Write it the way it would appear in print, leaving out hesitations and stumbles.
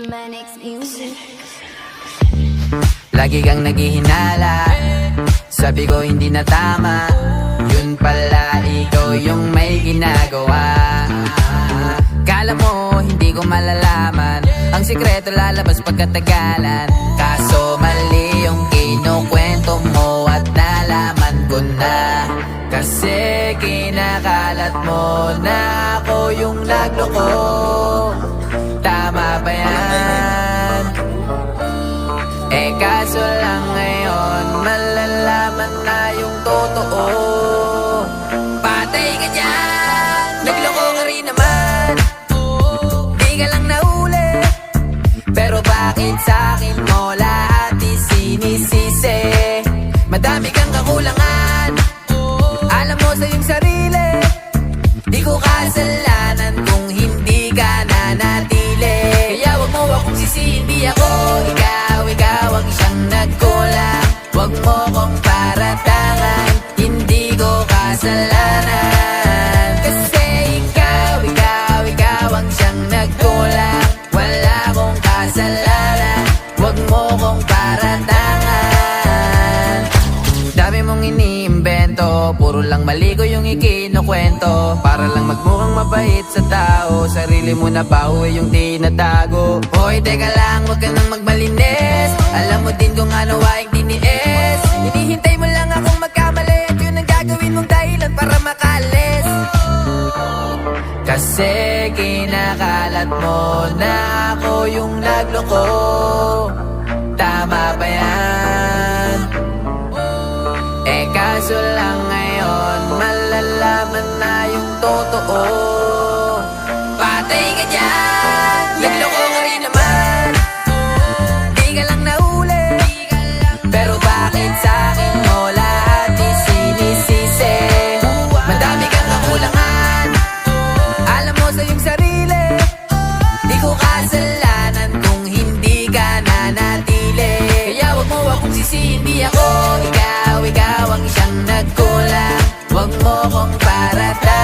Manix Music. Lagi kang naghihinala, sabi ko hindi na tama. Yun pala ikaw yung may ginagawa. Kala mo hindi ko malalaman, ang sikreto lalabas pagkatagalan. Kaso mali yung kinukwento mo at nalaman ko na. Kasi kinakalat mo na ako yung nagloko. Tama ba yan? Eh kaso lang ngayon malalaman na yung totoo. Patay ka dyan, nagloko ka rin naman. Di ka lang nahuli, pero bakit sa'kin mo lahat isinisisi? Madami kang kakulangan, alam mo sa iyong sarili. Di ko kasalanan kung hindi ka nanatili. Kaya wag mo akong sisihin, di ako ikaw ang siyang nagkulang. Wag mo kong paratangan, hindi ko kasalanan. Kasi ikaw ang siyang nagkulang. Wala akong kasalanan, wag mo kong paratangan. Dami mong iniimbento, puro lang mali ko yung ikinukwento. Para lang magmukhang mabait sa tao, sarili mo na bawi yung tinatago. Hoy teka lang, wag ka nang magmalinis. Alam mo din kung ano aking tiniis. Hinihintay mo lang akong magkamali at yun ang gagawin mong dahilan para makalis. Kasi kinakalat mo na ako yung nagloko. Tama ba yan? Eh kaso lang ngayon malalaman na yung totoo. Patay ka dyan, nagloko ka rin naman. Di ka lang nahuli, pero bakit sa'kin mo lahat isinisisi? Madami kang kakulangan, alam mo sa iyong sarili. Di ko kasalanan kung hindi ka nanatili. Kaya wag mo akong sisihin, di ako ikaw ang siyang nagkulang. Wag mo kong parata